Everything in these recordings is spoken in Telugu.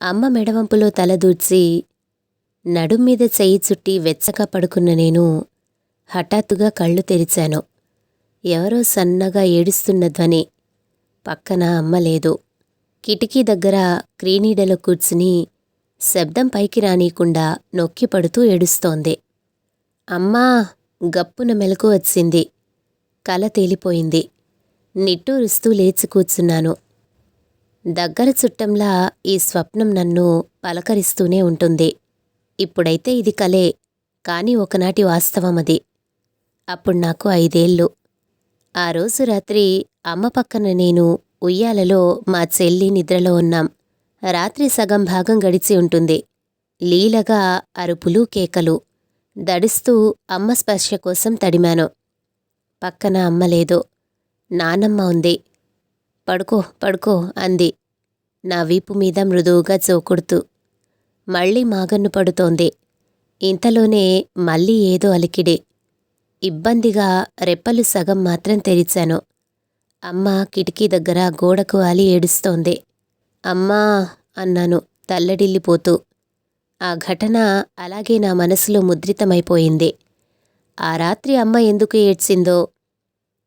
అమ్మ మెడవంపులో తల దూర్చి నడుం మీద చెయ్యి చుట్టి వెచ్చగా పడుకున్న నేను హఠాత్తుగా కళ్ళు తెరిచాను. ఎవరో సన్నగా ఏడుస్తున్న ధ్వని. పక్కన అమ్మ లేదు. కిటికీ దగ్గర క్రీనీడలో కూర్చుని శబ్దం పైకి రానీయకుండా నొక్కి పడుతూ ఏడుస్తోంది. అమ్మా! గప్పున మెలకు వచ్చింది. కల తేలిపోయింది. నిట్టూరుస్తూ లేచి కూర్చున్నాను. దగ్గర చుట్టంలా ఈ స్వప్నం నన్ను పలకరిస్తూనే ఉంటుంది. ఇప్పుడైతే ఇది కలే, కాని ఒకనాటి వాస్తవమది. అప్పుడు నాకు 5 ఏళ్ళు. ఆ రోజు రాత్రి అమ్మ పక్కన నేను ఉయ్యాలలో మా చెల్లి నిద్రలో ఉన్నాం. రాత్రి సగం భాగం గడిచి ఉంటుంది. లీలగా అరుపులు కేకలు. దడుస్తూ అమ్మ స్పర్శ కోసం తడిమాను. పక్కన అమ్మ లేదు. నానమ్మ ఉంది. పడుకో పడుకో అంది నా వీపు మీద మృదువుగా జోకొడుతూ. మళ్ళీ మాగన్ను పడుతోంది. ఇంతలోనే మళ్ళీ ఏదో అలికిడి. ఇబ్బందిగా రెప్పలు సగం మాత్రం తెరిచాను. అమ్మ కిటికీ దగ్గర గోడకు వాలి ఏడుస్తోంది. అమ్మా అన్నాను తల్లడిల్లిపోతూ. ఆ ఘటన అలాగే నా మనసులో ముద్రితమైపోయింది. ఆ రాత్రి అమ్మ ఎందుకు ఏడ్చిందో,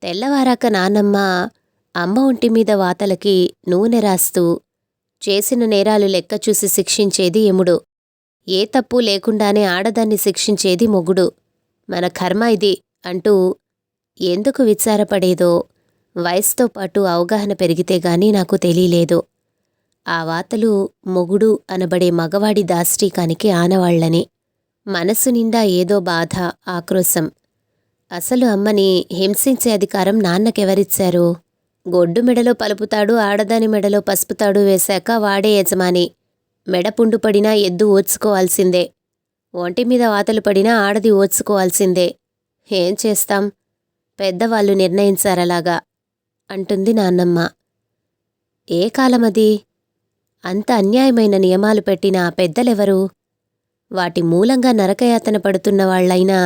తెల్లవారాక నానమ్మ అమ్మ ఒంటిమీద వాతలకి నూనె రాస్తూ చేసిన నేరాలు లెక్క చూసి శిక్షించేది యముడు. ఏ తప్పు లేకుండానే ఆడదాన్ని శిక్షించేది మొగుడు. మన కర్మ ఇది అంటూ ఎందుకు విచారపడేదో వయసుతో పాటు అవగాహన పెరిగితేగాని నాకు తెలియలేదు. ఆ వాతలు మొగుడు అనబడే మగవాడి దాష్టీకానికి ఆనవాళ్లని. మనసు నిండా ఏదో బాధ, ఆక్రోశం. అసలు అమ్మని హింసించే అధికారం నాన్నకెవరిచ్చారు? గొడ్డు మెడలో పలుపుతాడు, ఆడదాని మెడలో పసుపుతాడు వేశాక వాడే యజమాని. మెడ పుండు పడినా ఎద్దు ఓడ్చుకోవాల్సిందే. ఒంటిమీద వాతలు పడినా ఆడది ఓడ్చుకోవాల్సిందే. ఏం చేస్తాం, పెద్దవాళ్ళు నిర్ణయించారలాగా అంటుంది నాన్నమ్మ. ఏ కాలమది? అంత అన్యాయమైన నియమాలు పెట్టిన ఆ పెద్దలెవరు? వాటి మూలంగా నరకయాతన పడుతున్న వాళ్లైనా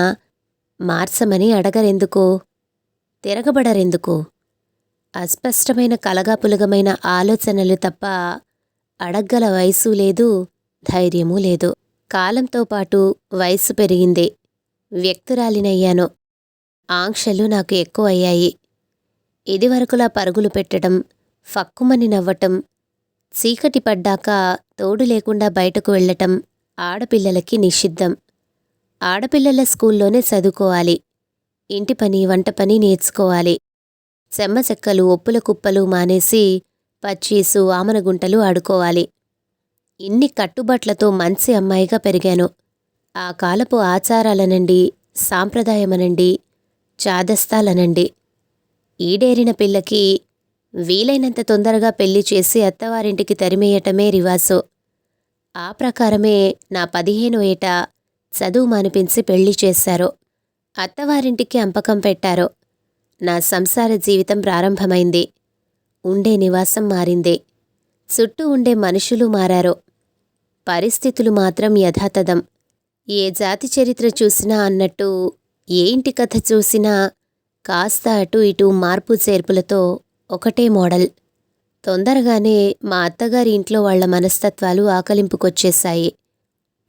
మార్చమని అడగరెందుకు? తిరగబడరెందుకు? అస్పష్టమైన కలగాపులగమైన ఆలోచనలు తప్ప అడగ్గల వయసు లేదు, ధైర్యమూ లేదు. కాలంతో పాటు వయసు పెరిగింది. వ్యక్తురాలినయ్యాను. ఆంక్షలు నాకు ఎక్కువయ్యాయి. ఇదివరకులా పరుగులు పెట్టడం, ఫక్కుమని నవ్వటం, చీకటి పడ్డాక తోడు లేకుండా బయటకు వెళ్లటం ఆడపిల్లలకి నిషిద్ధం. ఆడపిల్లల స్కూల్లోనే చదువుకోవాలి. ఇంటి పని, వంట పని నేర్చుకోవాలి. చెమ్మచెక్కలు, ఒప్పుల కుప్పలు మానేసి పచ్చీసు, ఆమనగుంటలు ఆడుకోవాలి. ఇన్ని కట్టుబాట్లతో మంచి అమ్మాయిగా పెరిగాను. ఆ కాలపు ఆచారాలనండి, సాంప్రదాయమనండి, చాదస్తాలనండి. ఈడేరిన పిల్లకి వీలైనంత తొందరగా పెళ్లి చేసి అత్తవారింటికి తరిమేయటమే రివాసు. ఆ ప్రకారమే నా 15వ ఏట చదువు మానిపించి పెళ్లి చేశారు. అత్తవారింటికి అంపకం పెట్టారు. నా సంసార జీవితం ప్రారంభమైంది. ఉండే నివాసం మారింది. చుట్టూ ఉండే మనుషులు మారారు. పరిస్థితులు మాత్రం యథాతథం. ఏ జాతి చరిత్ర చూసినా అన్నట్టు, ఏ ఇంటి కథ చూసినా కాస్త అటు ఇటు మార్పు చేర్పులతో ఒకటే మోడల్. తొందరగానే మా అత్తగారి ఇంట్లో వాళ్ల మనస్తత్వాలు ఆకలింపుకొచ్చేశాయి.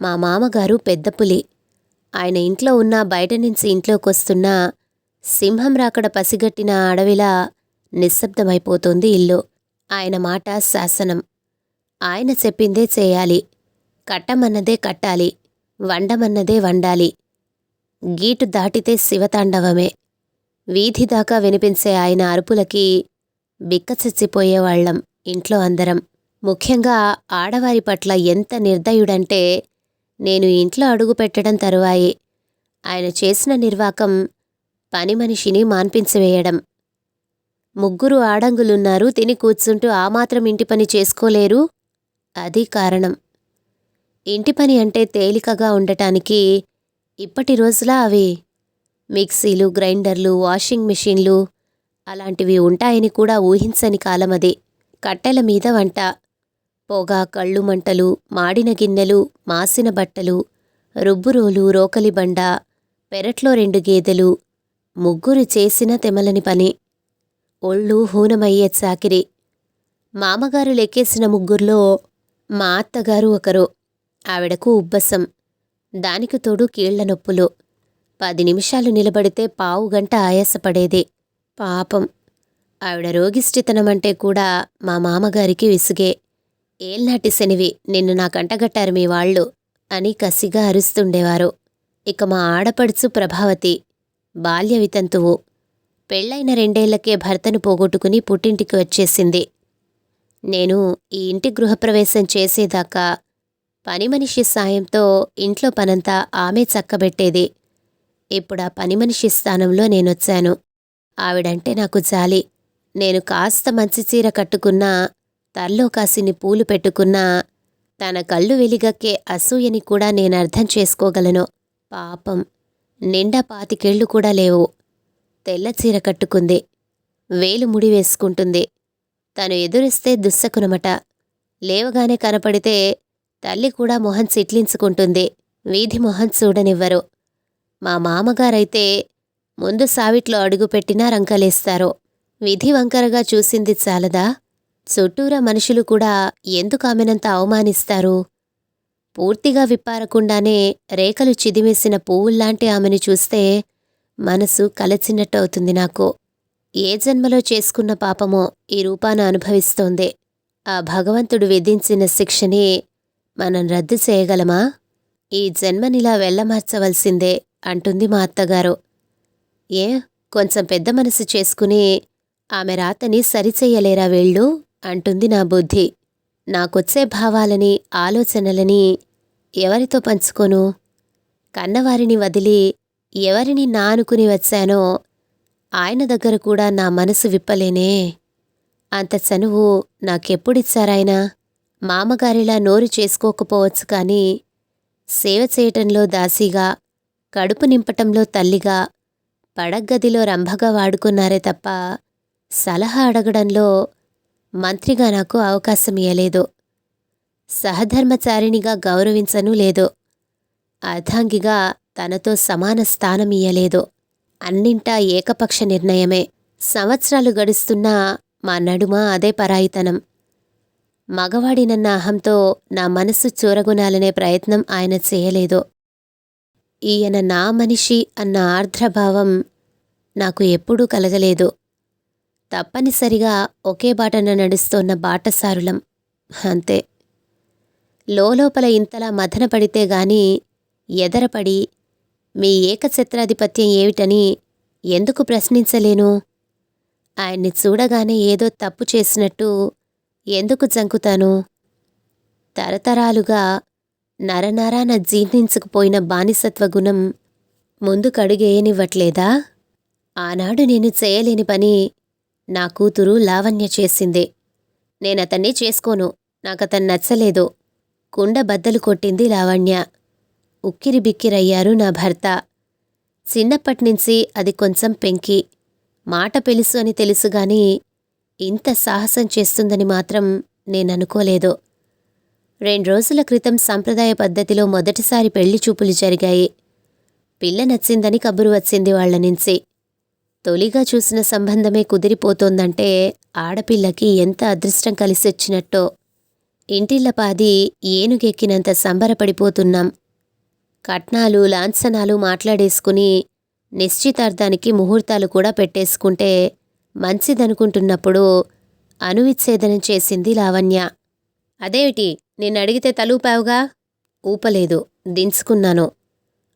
మా మామగారు పెద్ద పులి. ఆయన ఇంట్లో ఉన్నా బయట నుంచి ఇంట్లోకొస్తున్నా సింహం రాకడ పసిగట్టిన అడవిలా నిశ్శబ్దమైపోతోంది ఇల్లు. ఆయన మాట శాసనం. ఆయన చెప్పిందే చేయాలి. కట్టమన్నదే కట్టాలి. వండమన్నదే వండాలి. గీటు దాటితే శివతాండవమే. వీధి దాకా వినిపించే ఆయన అరుపులకి బిక్కచచ్చిపోయేవాళ్లం ఇంట్లో అందరం. ముఖ్యంగా ఆడవారి పట్ల ఎంత నిర్దయుడంటే, నేను ఇంట్లో అడుగు పెట్టడం తరువాయే ఆయన చేసిన నిర్వాకం పని మనిషిని మాన్పించివేయడం. 3 ఆడంగులున్నారు, తిని కూర్చుంటూ ఆ మాత్రం ఇంటి పని చేసుకోలేరు? అది కారణం. ఇంటి పని అంటే తేలికగా ఉండటానికి ఇప్పటి రోజులా అవి మిక్సీలు, గ్రైండర్లు, వాషింగ్ మెషీన్లు అలాంటివి ఉంటాయని కూడా ఊహించని కాలమది. కట్టెల మీద వంట, పొగ, కళ్ళు మంటలు, మాడిన గిన్నెలు, మాసిన బట్టలు, రుబ్బురోలు, రోకలిబండ, పెరట్లో 2 గేదెలు, 3 చేసిన తెమలని పని. ఒళ్ళు హూనమయ్యే చాకిరి. మామగారు లెక్కేసిన 3లో మా అత్తగారు ఒకరు. ఆవిడకు ఉబ్బసం, దానికి తోడు కీళ్ల నొప్పులు. 10 నిమిషాలు నిలబడితే పావుగంట ఆయాసపడేది. పాపం. ఆవిడ రోగిష్టితనమంటే కూడా మా మామగారికి విసుగే. ఏల్నాటి శనివి, నిన్ను నాకంటగట్టారు మీ వాళ్ళు అని కసిగా అరుస్తుండేవారు. ఇక మా ఆడపడుచు ప్రభావతి బాల్య వితంతువు. పెళ్లైన 2 ఏళ్లకే భర్తను పోగొట్టుకుని పుట్టింటికి వచ్చేసింది. నేను ఈ ఇంటి గృహప్రవేశం చేసేదాకా పనిమనిషి సాయంతో ఇంట్లో పనంతా ఆమె చక్కబెట్టేది. ఇప్పుడా పనిమనిషి స్థానంలో నేనొచ్చాను. ఆవిడంటే నాకు జాలి. నేను కాస్త మంచి చీర కట్టుకున్నా, తల్లో కాసిని పూలు పెట్టుకున్నా తన కళ్ళు వెలిగక్కే అసూయని కూడా నేనర్థం చేసుకోగలను. పాపం, నిండా 25 కూడా లేవు. తెల్ల చీర కట్టుకుంది, వేలు ముడి వేసుకుంటుంది. తను ఎదురిస్తే దుస్సకునమట. లేవగానే కనపడితే తల్లి కూడా మొహం చిట్లించుకుంటుంది. వీధి మొహం చూడనివ్వరు. మా మామగారైతే ముందు సావిట్లో అడుగుపెట్టినా రంకలేస్తారు. విధి వంకరగా చూసింది చాలదా, చుట్టూరా మనుషులు కూడా ఎందుకామెనంత అవమానిస్తారు? పూర్తిగా విప్పారకుండానే రేఖలు చిదిమేసిన పువ్వుల్లాంటి ఆమెను చూస్తే మనసు కలచినట్టవుతుంది నాకు. ఏ జన్మలో చేసుకున్న పాపమో ఈ రూపాన అనుభవిస్తోంది. ఆ భగవంతుడు విధించిన శిక్షని మనం రద్దు చేయగలమా? ఈ జన్మనిలా వెళ్ళమార్చవలసిందే అంటుంది మా అత్తగారు. ఏ, కొంచెం పెద్ద మనసు చేసుకుని ఆమె రాతని సరిచెయ్యలేరా వీళ్ళు అంటుంది నా బుద్ధి. నాకొచ్చే భావాలని, ఆలోచనలని ఎవరితో పంచుకోను? కన్నవారిని వదిలి ఎవరిని నా అనుకుని వచ్చానో ఆయన దగ్గర కూడా నా మనసు విప్పలేనే. అంత చనువు నాకెప్పుడిచ్చారాయన? మామగారిలా నోరు చేసుకోకపోవచ్చు కానీ సేవ చేయటంలో దాసీగా, కడుపు నింపటంలో తల్లిగా, పడగ్గదిలో రంభగా వాడుకున్నారే తప్ప సలహా అడగడంలో మంత్రిగా నాకు అవకాశం ఇయ్యలేదు. సహధర్మచారిణిగా గౌరవించనూ లేదు. అర్ధాంగిగా తనతో సమాన స్థానం ఇయ్యలేదు. అన్నింటా ఏకపక్ష నిర్ణయమే. సంవత్సరాలు గడుస్తున్నా మా నడుమ అదే పరాయితనం. మగవాడినన్న అహంతో నా మనసు చూరగొనాలనే ప్రయత్నం ఆయన చేయలేదు. ఈయన నా మనిషి అన్న ఆర్ద్రభావం నాకు ఎప్పుడూ కలగలేదు. తప్పనిసరిగా ఒకే బాటన నడుస్తోన్న బాటసారులం అంతే. లోపల ఇంతలా మథనపడితే గాని ఎదరపడి మీ ఏకఛత్రాధిపత్యం ఏమిటని ఎందుకు ప్రశ్నించలేను? ఆయన్ని చూడగానే ఏదో తప్పు చేసినట్టు ఎందుకు జంకుతాను? తరతరాలుగా నరనరాన జీర్ణించుకుపోయిన బానిసత్వ గుణం ముందుకడుగేయనివ్వట్లేదా? ఆనాడు నేను చేయలేని పని నా కూతురు లావణ్య చేసింది. నేనతన్ని చేసుకోను, నాకతను నచ్చలేదు. కుండ బద్దలు కొట్టింది లావణ్య. ఉక్కిరి బిక్కిరయ్యారు నా భర్త. చిన్నప్పట్నుంచి అది కొంచెం పెంకి. మాట పెలుసు అని తెలుసుగాని ఇంత సాహసం చేస్తుందని మాత్రం నేననుకోలేదు. 2 రోజుల క్రితం సంప్రదాయ పద్ధతిలో మొదటిసారి పెళ్లి చూపులు జరిగాయి. పిల్ల నచ్చిందని కబురు వచ్చింది వాళ్ల నుంచి. తొలిగా చూసిన సంబంధమే కుదిరిపోతోందంటే ఆడపిల్లకి ఎంత అదృష్టం కలిసొచ్చినట్టో. ఇంటిల్లపాది ఏనుగెక్కినంత సంబరపడిపోతున్నాం. కట్నాలు, లాంఛనాలు మాట్లాడేసుకుని నిశ్చితార్థానికి ముహూర్తాలు కూడా పెట్టేసుకుంటే మంచిదనుకుంటున్నప్పుడు అనువిచ్ఛేదనం చేసింది లావణ్య. అదేమిటి, నిన్నడిగితే తలూపావుగా? ఊపలేదు, దించుకున్నాను.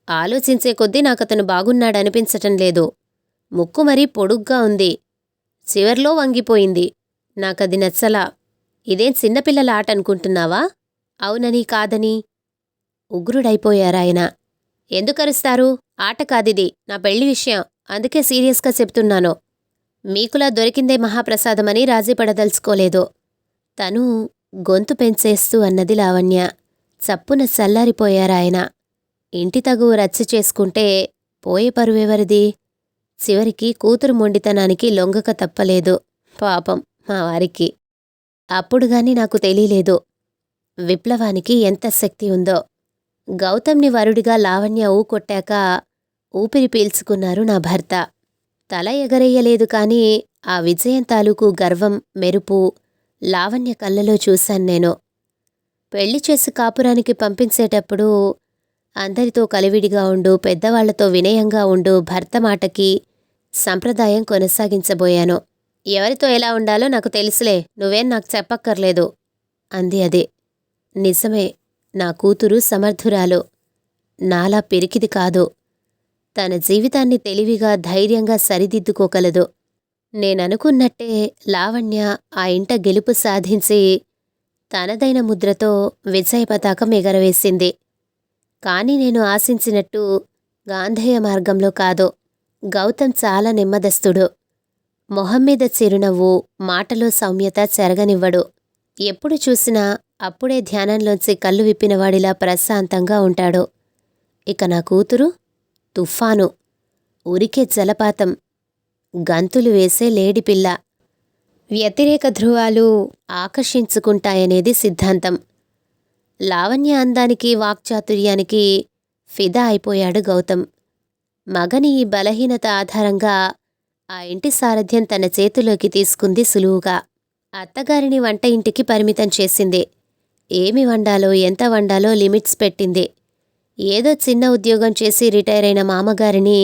ఆలోచించే కొద్దీ నాకతను బాగున్నాడనిపించటం లేదు. ముక్కు మరీ పొడుగ్గా ఉంది, చివర్లో వంగిపోయింది. నాకది నచ్చలా. ఇదేం చిన్నపిల్లల ఆట అనుకుంటున్నావా? అవునని కాదని ఉగ్రుడైపోయారాయన. ఎందుకరుస్తారు? ఆట కాదిది, నా పెళ్లి విషయం. అందుకే సీరియస్గా చెప్తున్నాను. మీకులా దొరికిందే మహాప్రసాదమని రాజీపడదలుచుకోలేదు. తను గొంతు పెంచేస్తూ అన్నది లావణ్య. చప్పున చల్లారిపోయారాయన. ఇంటి తగువ రచ్చ చేసుకుంటే పోయే పరువెవరిది? చివరికి కూతురు మొండితనానికి లొంగక తప్పలేదు. పాపం మా వారికి. అప్పుడుగాని నాకు తెలీలేదు విప్లవానికి ఎంత శక్తి ఉందో. గౌతమ్ని వరుడిగా లావణ్య ఊకొట్టాక ఊపిరి పీల్చుకున్నారు నా భర్త. తల ఎగరేయలేదు కాని ఆ విజయం తాలూకు గర్వం, మెరుపు లావణ్య కళ్ళలో చూశాను నేను. పెళ్లి చేసి కాపురానికి పంపించేటప్పుడు అందరితో కలివిడిగా ఉండు, పెద్దవాళ్లతో వినయంగా ఉండు, భర్త మాటకి సంప్రదాయం కొనసాగించబోయాను. ఎవరితో ఎలా ఉండాలో నాకు తెలుసులే, నువ్వేం నాకు చెప్పక్కర్లేదు అంది అదే. నిజమే, నా కూతురు సమర్థురాలు, నాలా పిరికిది కాదు. తన జీవితాన్ని తెలివిగా ధైర్యంగా సరిదిద్దుకోగలదు. నేననుకున్నట్టే లావణ్య ఆ ఇంట గెలుపు సాధించి తనదైన ముద్రతో విజయ పతాకం ఎగరవేసింది. కాని నేను ఆశించినట్టు గాంధేయ మార్గంలో కాదు. గౌతమ్ చాలా నెమ్మదస్తుడు. మొహం మీద చిరునవ్వు, మాటలో సౌమ్యత చెరగనివ్వడు. ఎప్పుడు చూసినా అప్పుడే ధ్యానంలోంచి కళ్ళు విప్పినవాడిలా ప్రశాంతంగా ఉంటాడు. ఇక నా కూతురు తుఫాను, ఉరికే జలపాతం, గంతులు వేసే లేడిపిల్ల. వ్యతిరేక ధ్రువాలు ఆకర్షించుకుంటాయనేది సిద్ధాంతం. లావణ్య అందానికి, వాక్చాతుర్యానికి ఫిదా అయిపోయాడు గౌతమ్. మగని ఈ బలహీనత ఆధారంగా ఆ ఇంటి సారథ్యం తన చేతిలోకి తీసుకుంది సులువుగా. అత్తగారిని వంట ఇంటికి పరిమితం చేసింది. ఏమి వండాలో, ఎంత వండాలో లిమిట్స్ పెట్టింది. ఏదో చిన్న ఉద్యోగం చేసి రిటైర్ అయిన మామగారిని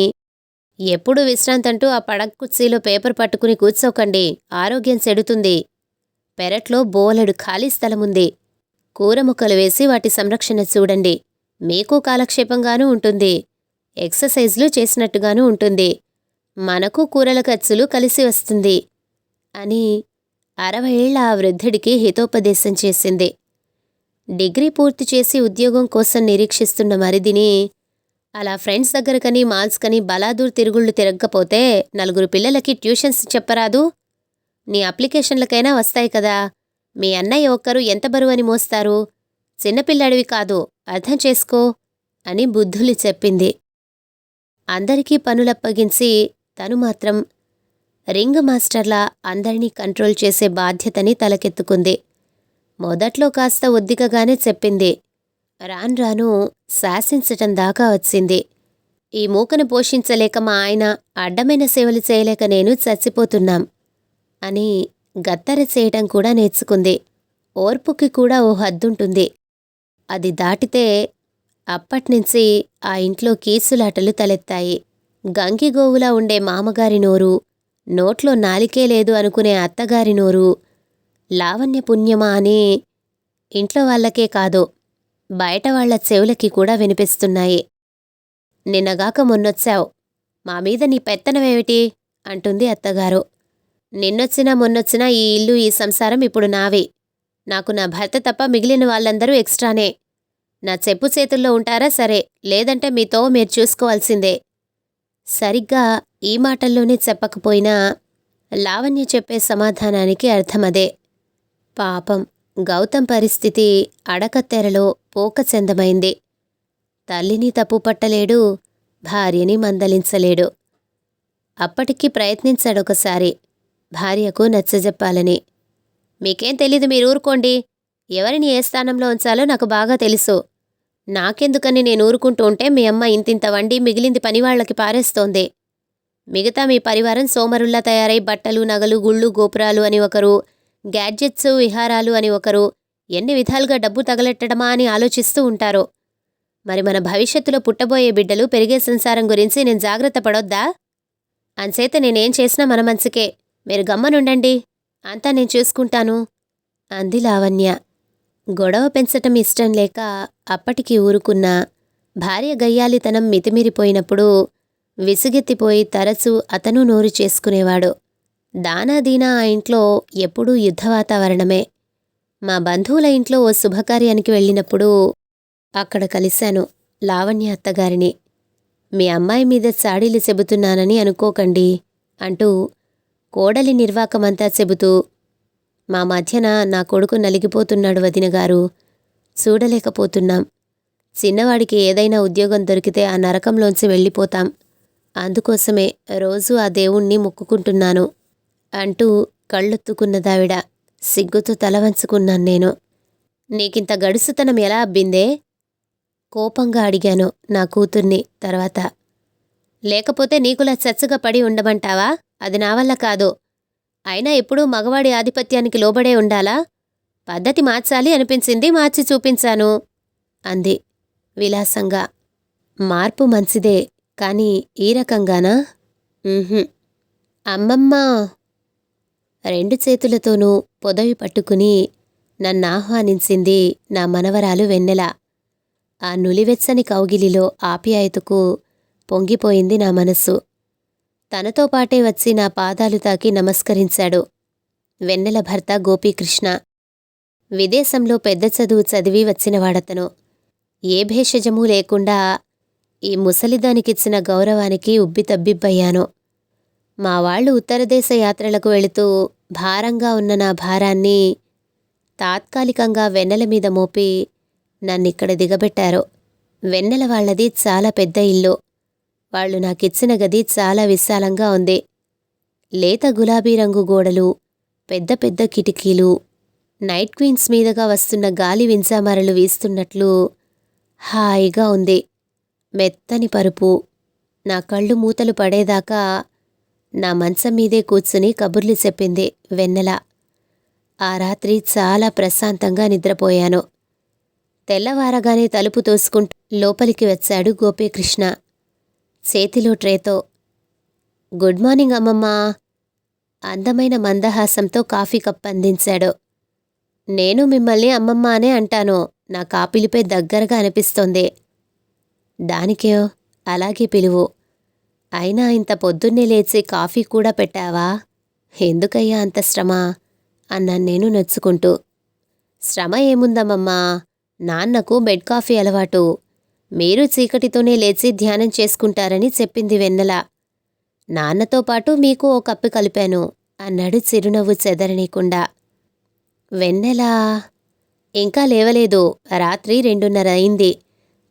ఎప్పుడు విశ్రాంతంటూ ఆ పడక కుర్చీలో పేపర్ పట్టుకుని కూర్చోకండి, ఆరోగ్యం చెడుతుంది. పెరట్లో బోలెడు ఖాళీ స్థలముంది. కూర ముక్కలు వేసి వాటి సంరక్షణ చూడండి, మీకు కాలక్షేపంగానూ ఉంటుంది, ఎక్సర్సైజ్లు చేసినట్టుగానూ ఉంటుంది, మనకు కూరల ఖర్చులు కలిసి వస్తుంది అని 60 ఏళ్ల ఆ వృద్ధుడికి హితోపదేశం చేసింది. డిగ్రీ పూర్తి చేసి ఉద్యోగం కోసం నిరీక్షిస్తున్న మరిదిని అలా ఫ్రెండ్స్ దగ్గరకని, మాల్స్కని బలాదూర్ తిరుగుళ్ళు తిరగకపోతే 4 పిల్లలకి ట్యూషన్స్ చెప్పరాదు? నీ అప్లికేషన్లకైనా వస్తాయి కదా. మీ అన్నయ్య ఒక్కరు ఎంత బరువని మోస్తారు? చిన్నపిల్లాడివి కాదు, అర్థం చేసుకో అని బుద్ధులు చెప్పింది. అందరికీ పనులప్పగించి తను మాత్రం రింగ్ మాస్టర్లా అందరినీ కంట్రోల్ చేసే బాధ్యతని తలకెత్తుకుంది. మొదట్లో కాస్త ఒద్దికగానే చెప్పింది. రాను శాసించటం దాకా వచ్చింది. ఈ మూకను పోషించలేక మా ఆయన, అడ్డమైన సేవలు చేయలేక నేను చచ్చిపోతున్నాం అని గత్తర చేయటం కూడా నేర్చుకుంది. ఓర్పుకి కూడా ఓ హద్దుంటుంది. అది దాటితే అప్పట్నుంచి ఆ ఇంట్లో కీసులాటలు తలెత్తాయి. గంగిగోవులా ఉండే మామగారి నోరు, నోట్లో నాలికే లేదు అనుకునే అత్తగారి నోరు లావణ్య పుణ్యమా అని ఇంట్లో వాళ్ళకే కాదు, బయట వాళ్ల చెవులకి కూడా వినిపిస్తున్నాయి. నిన్నగాక మొన్నొచ్చావు, మా మీద నీ పెత్తనమేమిటి అంటుంది అత్తగారు. నిన్నొచ్చినా మొన్నొచ్చినా ఈ ఇల్లు, ఈ సంసారం ఇప్పుడు నావి. నాకు నా భర్త తప్ప మిగిలిన వాళ్ళందరూ ఎక్స్ట్రానే. నా చెప్పు చేతుల్లో ఉంటారా సరే, లేదంటే మీతో మీరు చూసుకోవాల్సిందే. సరిగ్గా ఈ మాటల్లోనే చెప్పకపోయినా లావణ్య చెప్పే సమాధానానికి అర్థమదే. పాపం గౌతమ్ పరిస్థితి అడకత్తెరలో పోకచందమైంది. తల్లిని తప్పుపట్టలేడు, భార్యని మందలించలేడు. అప్పటికి ప్రయత్నించాడొకసారి భార్యకు నచ్చజెప్పాలని. మీకేం తెలీదు, మీరూరుకోండి. ఎవరిని ఏ స్థానంలో ఉంచాలో నాకు బాగా తెలుసు. నాకెందుకని నేను ఊరుకుంటూ ఉంటే మీ అమ్మ ఇంతింత వండి మిగిలింది పనివాళ్లకి పారేస్తోంది. మిగతా మీ పరివారం సోమరుల్లా తయారై బట్టలు, నగలు, గుళ్ళు, గోపురాలు అని ఒకరు, గ్యాడ్జెట్స్, విహారాలు అని ఒకరు, ఎన్ని విధాలుగా డబ్బు తగలెట్టడమా అని ఆలోచిస్తూ ఉంటారు. మరి మన భవిష్యత్తులో పుట్టబోయే బిడ్డలు, పెరిగే సంసారం గురించి నేను జాగ్రత్త పడొద్దా? అంచేత నేనేం చేసినా మన మంచికే, మీరు గమ్మనుండండి, అంతా నేను చూసుకుంటాను అంది లావణ్య. గొడవ పెంచటం ఇష్టం లేక అప్పటికి ఊరుకున్నా భార్య గయ్యాలితనం మితిమీరిపోయినప్పుడు విసుగెత్తిపోయి తరచూ అతను నోరు చేసుకునేవాడు. దానాదీనా ఆ ఇంట్లో ఎప్పుడూ యుద్ధ వాతావరణమే. మా బంధువుల ఇంట్లో ఓ శుభకార్యానికి వెళ్ళినప్పుడు అక్కడ కలిశాను లావణ్య అత్తగారిని. మీ అమ్మాయి మీద చాడీలు చెబుతున్నానని అనుకోకండి అంటూ కోడలి నిర్వాకమంతా చెబుతూ, మా మధ్యన నా కొడుకు నలిగిపోతున్నాడు వదినగారు, చూడలేకపోతున్నాం. చిన్నవాడికి ఏదైనా ఉద్యోగం దొరికితే ఆ నరకంలోంచి వెళ్ళిపోతాం. అందుకోసమే రోజూ ఆ దేవుణ్ణి మొక్కుకుంటున్నాను అంటూ కళ్ళొత్తుకున్నదావిడ. సిగ్గుతో తల వంచుకున్నాను నేను. నీకింత గడుసుతనం ఎలా అబ్బిందే? కోపంగా అడిగాను నా కూతుర్ని తర్వాత. లేకపోతే నీకులా చచ్చగా పడి ఉండమంటావా? అది నా వల్ల కాదు. అయినా ఎప్పుడూ మగవాడి ఆధిపత్యానికి లోబడే ఉండాలా? పద్ధతి మార్చాలి అనిపించింది, మార్చి చూపించాను అంది విలాసంగా. మార్పు మంచిదే, కాని ఈ రకంగానా? అమ్మమ్మ 2 చేతులతోనూ పొదవి పట్టుకుని నన్నాహ్వానించింది నా మనవరాలు వెన్నెల. ఆ నులివెచ్చని కౌగిలిలో ఆప్యాయతకు పొంగిపోయింది నా మనస్సు. తనతో పాటే వచ్చి నా పాదాలు తాకి నమస్కరించాడు వెన్నెల భర్త గోపీకృష్ణ. విదేశంలో పెద్ద చదువు చదివి వచ్చినవాడతను. ఏ భేషజమూ లేకుండా ఈ ముసలిదానికిచ్చిన గౌరవానికి ఉబ్బితబ్బిబ్బయ్యాను. మా వాళ్ళు ఉత్తరదేశ యాత్రలకు వెళుతూ భారంగా ఉన్న నా భారాన్ని తాత్కాలికంగా వెన్నెల మీద మోపి నన్నిక్కడ దిగబెట్టారు. వెన్నెల వాళ్లది చాలా పెద్ద ఇల్లు. వాళ్ళు నాకిచ్చిన గది చాలా విశాలంగా ఉంది. లేత గులాబీ రంగు గోడలు, పెద్ద పెద్ద కిటికీలు, నైట్ క్వీన్స్ మీదుగా వస్తున్న గాలి వింజామరలు వీస్తున్నట్లు హాయిగా ఉంది. మెత్తని పరుపు. నా కళ్ళు మూతలు పడేదాకా నా మంచం మీదే కూర్చుని కబుర్లు చెప్పింది వెన్నెల. ఆ రాత్రి చాలా ప్రశాంతంగా నిద్రపోయాను. తెల్లవారగానే తలుపు తోసుకుంటూ లోపలికి వచ్చాడు గోపీకృష్ణ చేతిలో ట్రేతో. గుడ్ మార్నింగ్ అమ్మమ్మా. అందమైన మందహాసంతో కాఫీ కప్ అందించాడు. నేను మిమ్మల్ని అమ్మమ్మ అనే అంటాను. నా కాపిలిపై దగ్గరగా అనిపిస్తోంది. దానికేం, అలాగే పిలువు. అయినా ఇంత పొద్దున్నే లేచి కాఫీ కూడా పెట్టావా? ఎందుకయ్యా అంత శ్రమ అన్నాను నేను నొచ్చుకుంటూ. శ్రమ ఏముందమ్మమ్మా, నాన్నకు బెడ్ కాఫీ అలవాటు. మీరు చీకటితోనే లేచి ధ్యానం చేసుకుంటారని చెప్పింది వెన్నెల. నాన్నతో పాటు మీకు ఓ కప్పు కలిపాను అన్నాడు చిరునవ్వు చెదరనీకుండా. వెన్నెల ఇంకా లేవలేదు. రాత్రి 2:30 అయింది.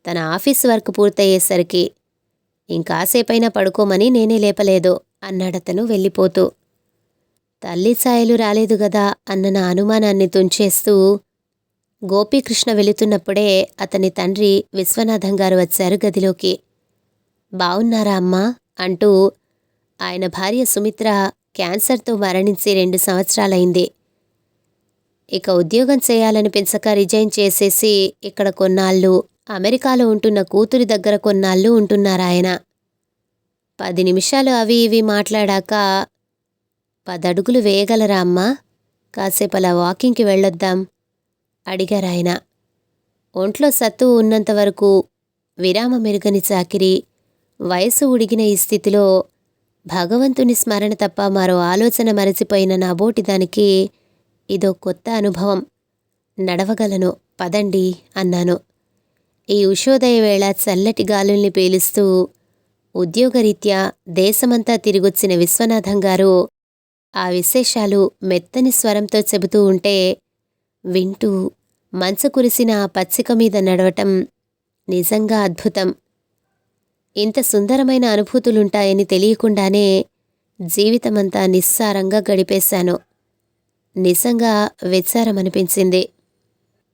తన ఆఫీస్ వర్క్ పూర్తయ్యేసరికి. ఇంకాసేపైనా పడుకోమని నేనే లేపలేదు అన్నాడతను వెళ్ళిపోతూ. తల్లి ఛాయలు రాలేదు గదా అన్న నా అనుమానాన్ని తుంచేస్తూ గోపీకృష్ణ వెళుతున్నప్పుడే అతని తండ్రి విశ్వనాథం గారు వచ్చారు గదిలోకి. బావున్నారా అమ్మా అంటూ. ఆయన భార్య సుమిత్ర క్యాన్సర్తో మరణించి 2 సంవత్సరాలైంది. ఇక ఉద్యోగం చేయాలనిపించక రిజైన్ చేసేసి ఇక్కడ కొన్నాళ్ళు, అమెరికాలో ఉంటున్న కూతురి దగ్గర కొన్నాళ్ళు ఉంటున్నారాయన. 10 నిమిషాలు అవి ఇవి మాట్లాడాక, 10 అడుగులు వేయగలరా అమ్మా? కాసేపలా వాకింగ్కి వెళ్ళొద్దాం అడిగారాయన. ఒంట్లో సత్తు ఉన్నంతవరకు విరామమెరుగని చాకిరి, వయసు ఉడిగిన ఈ స్థితిలో భగవంతుని స్మరణ తప్ప మరో ఆలోచన మరచిపోయిన నా బోటిదానికి ఇదో కొత్త అనుభవం. నడవగలను, పదండి అన్నాను. ఈ ఉషోదయ వేళ చల్లటి గాలుల్ని పీలుస్తూ ఉద్యోగరీత్యా దేశమంతా తిరిగొచ్చిన విశ్వనాథం గారు ఆ విశేషాలు మెత్తని స్వరంతో చెబుతూ ఉంటే వింటూ మంచు కురిసిన ఆ పచ్చిక మీద నడవటం నిజంగా అద్భుతం. ఇంత సుందరమైన అనుభూతులుంటాయని తెలియకుండానే జీవితమంతా నిస్సారంగా గడిపేశాను. నిజంగా వెచ్చారమనిపించింది.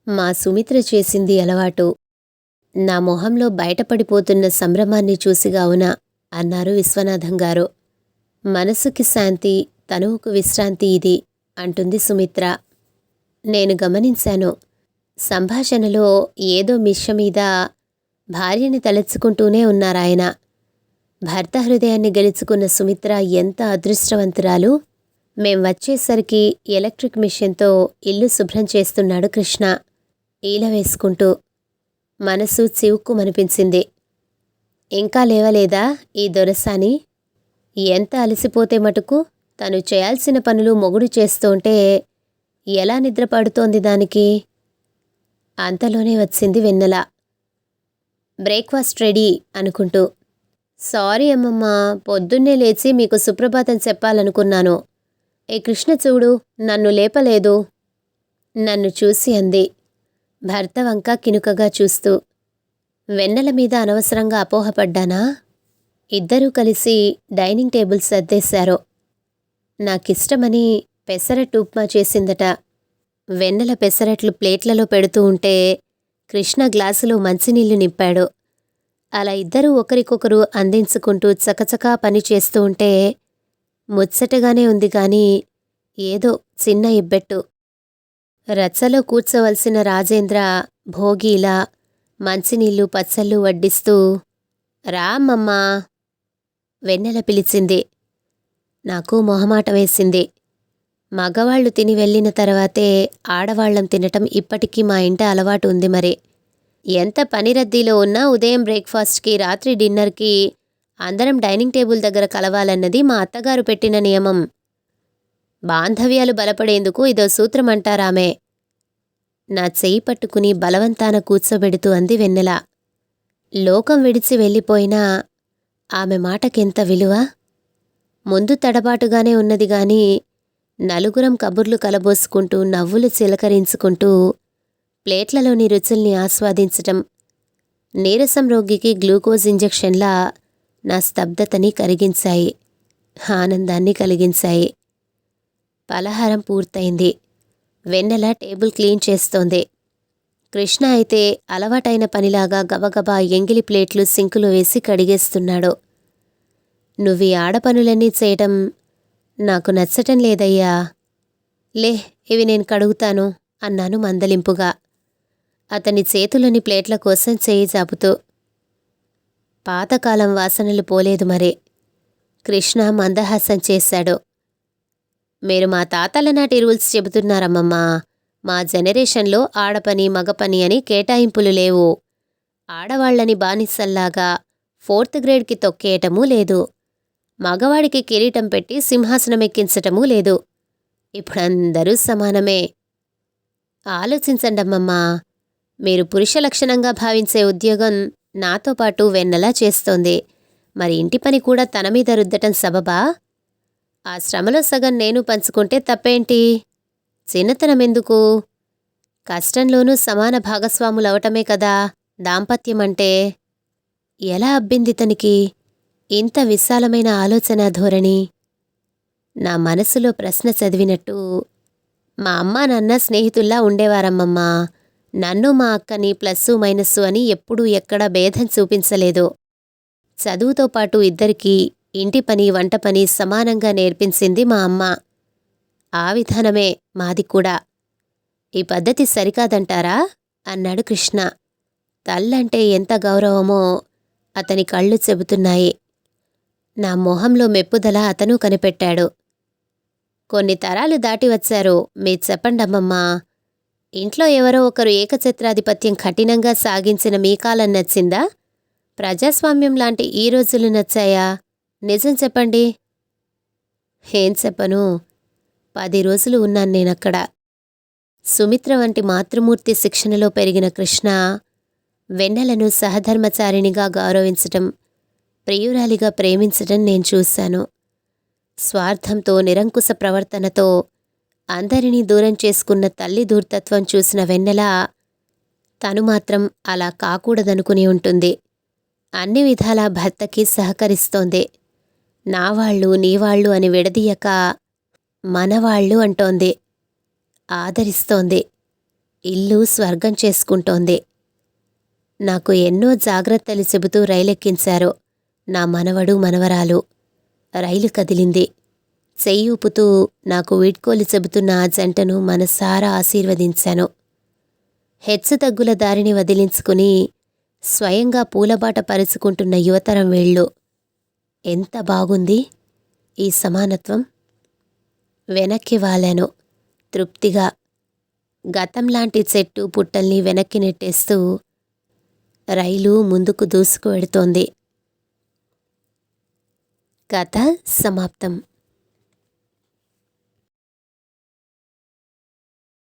మా సుమిత్ర చేసింది అలవాటు. నా మొహంలో బయటపడిపోతున్న సంభ్రమాన్ని చూసిగావునా అన్నారు విశ్వనాథం గారు. మనసుకి శాంతి, తనువుకు విశ్రాంతి ఇది అంటుంది సుమిత్ర. నేను గమనించాను. సంభాషణలో ఏదో మిషమీద భార్యని తలెత్తుకుంటూనే ఉన్నారాయన. భర్త హృదయాన్ని గెలుచుకున్న సుమిత్ర ఎంత అదృష్టవంతురాలు. మేం వచ్చేసరికి ఎలక్ట్రిక్ మిషన్తో ఇల్లు శుభ్రం చేస్తున్నాడు కృష్ణ ఈల వేసుకుంటూ. మనసు చివుక్కుమనిపించింది. ఇంకా లేవలేదా ఈ దొరసాని? ఎంత అలసిపోతే మటుకు తను చేయాల్సిన పనులు మొగుడు చేస్తుంటే ఎలా నిద్రపడుతోంది దానికి? అంతలోనే వచ్చింది వెన్నెల. బ్రేక్ఫాస్ట్ రెడీ అనుకుంటూ. సారీ అమ్మమ్మ, పొద్దున్నే లేచి మీకు సుప్రభాతం చెప్పాలనుకున్నాను. ఏ కృష్ణ చూడు, నన్ను లేపలేదు నన్ను చూసి అంది భర్త వంక కినుకగా చూస్తూ. వెన్నెల మీద అనవసరంగా అపోహపడ్డానా? ఇద్దరూ కలిసి డైనింగ్ టేబుల్ సర్దేశారు. నాకిష్టమని పెసరట్టు ఉప్మా చేసిందట. వెన్నెల పెసరట్లు ప్లేట్లలో పెడుతూ ఉంటే కృష్ణ గ్లాసులో మంచినీళ్లు నింపాడు. అలా ఇద్దరూ ఒకరికొకరు అందించుకుంటూ చకచకా పని చేస్తూ ఉంటే ముచ్చటగానే ఉంది గాని ఏదో చిన్న ఇబ్బెట్టు. రచ్చలో కూర్చోవలసిన రాజేంద్ర భోగిలా మంచినీళ్ళు పచ్చళ్ళు వడ్డిస్తూ, రా అమ్మమ్మా వెన్నెల పిలిచింది. నాకు మొహమాట వేసింది. మగవాళ్ళు తిని వెళ్ళిన తర్వాతే ఆడవాళ్లం తినటం ఇప్పటికీ మా ఇంట అలవాటు ఉంది. మరి ఎంత పని రద్దీలో ఉన్నా ఉదయం బ్రేక్ఫాస్ట్కి, రాత్రి డిన్నర్కి అందరం డైనింగ్ టేబుల్ దగ్గర కలవాలన్నది మా అత్తగారు పెట్టిన నియమం. బాంధవ్యాలు బలపడేందుకు ఇదో సూత్రమంటారామే. నా చెయ్యి పట్టుకుని బలవంతాన కూర్చోబెడుతూ అంది వెన్నెల. లోకం విడిచి వెళ్ళిపోయినా ఆమె మాటకెంత విలువ! ముందు తడబాటుగానే ఉన్నది గాని నలుగురం కబుర్లు కలబోసుకుంటూ నవ్వులు చిలకరించుకుంటూ ప్లేట్లలోని రుచుల్ని ఆస్వాదించటం నీరసం రోగికి గ్లూకోజ్ ఇంజెక్షన్లా నా స్తబ్దతని కరిగించాయి, ఆనందాన్ని కలిగించాయి. పలహారం పూర్తయింది. వెన్నెల టేబుల్ క్లీన్ చేస్తోంది. కృష్ణ అయితే అలవాటైన పనిలాగా గబగబా ఎంగిలి ప్లేట్లు సింకులో వేసి కడిగేస్తున్నాడు. నువ్వీ ఆడపనులన్నీ చేయటం నాకు నచ్చటం లేదయ్యా. లే, ఇవి నేను కడుగుతాను అన్నాను మందలింపుగా, అతని చేతులోని ప్లేట్ల కోసం చేయి జాపుతూ. పాతకాలం వాసనలు పోలేదు మరే. కృష్ణ మందహాసం చేశాడు. మీరు మా తాతల నాటి రూల్స్ చెబుతున్నారమ్మమ్మా. మా జనరేషన్లో ఆడపని మగపని అని కేటాయింపులు లేవు. ఆడవాళ్లని బానిసల్లాగా 4th గ్రేడ్కి తొక్కేయటమూ లేదు. మగవాడికి కిరీటం పెట్టి సింహాసనమెక్కించటమూ లేదు. ఇప్పుడందరూ సమానమే. ఆలోచించండమ్మమ్మా. మీరు పురుష లక్షణంగా భావించే ఉద్యోగం నాతో పాటు వెన్నెలా చేస్తోంది. మరి ఇంటి పని కూడా తన మీద రుద్దటం సబబా? ఆ శ్రమలో సగం నేను పంచుకుంటే తప్పేంటి? చిన్నతనమెందుకు? కష్టంలోనూ సమాన భాగస్వాములవటమే కదా దాంపత్యమంటే. ఎలా అబ్బింది తనికి ఇంత విశాలమైన ఆలోచనా ధోరణి? నా మనసులో ప్రశ్న చదివినట్టు, మా అమ్మా నాన్న స్నేహితుల్లా ఉండేవారమ్మమ్మా. నన్ను మా అక్కని ప్లస్సు మైనస్సు అని ఎప్పుడూ ఎక్కడా భేదం చూపించలేదు. చదువుతో పాటు ఇద్దరికీ ఇంటి పని వంట పని సమానంగా నేర్పించింది మా అమ్మ. ఆ విధానమే మాది కూడా. ఈ పద్ధతి సరికాదంటారా అన్నాడు కృష్ణ. తల్లంటే ఎంత గౌరవమో అతని కళ్ళు చెబుతున్నాయి. నా మొహంలో మెప్పుదల అతను కనిపెట్టాడు. కొన్ని తరాలు దాటి వచ్చారు. మీరు చెప్పండమ్మమ్మా. ఇంట్లో ఎవరో ఒకరు ఏకఛత్రాధిపత్యం కఠినంగా సాగించిన మీ కాలం నచ్చిందా? ప్రజాస్వామ్యం లాంటి ఈ రోజులు నచ్చాయా? నిజం చెప్పండి. ఏం చెప్పను, 10 రోజులు ఉన్నాను నేనక్కడ. సుమిత్ర వంటి మాతృమూర్తి శిక్షణలో పెరిగిన కృష్ణ వెన్నెలను సహధర్మచారిణిగా గౌరవించటం, ప్రియురాలిగా ప్రేమించటం నేను చూశాను. స్వార్థంతో నిరంకుశ ప్రవర్తనతో అందరినీ దూరం చేసుకున్న తల్లి ధూర్తత్వం చూసిన వెన్నెల తను మాత్రం అలా కాకూడదనుకుని ఉంటుంది. అన్ని విధాలా భర్తకి సహకరిస్తోంది. నావాళ్ళు నీవాళ్ళు అని విడదీయక మనవాళ్ళు అంటోంది. ఆదరిస్తోంది. ఇల్లు స్వర్గం చేసుకుంటోంది. నాకు ఎన్నో జాగ్రత్తలు చెబుతూ రైలెక్కించారు నా మనవడు మనవరాలు. రైలు కదిలింది. చెయ్యూపుతూ నాకు వీడ్కోలు చెబుతున్న ఆ జంటను మనసారా ఆశీర్వదించాను. హెచ్చుతగ్గుల దారిని వదిలించుకుని స్వయంగా పూలబాట పరుచుకుంటున్న యువతరం వీళ్ళు. ఎంత బాగుంది ఈ సమానత్వం. వెనక్కి వాలాను తృప్తిగా. గతంలాంటి చెట్టు పుట్టల్ని వెనక్కి నెట్టేస్తూ రైలు ముందుకు దూసుకు వెడుతోంది. కథ సమాప్తం.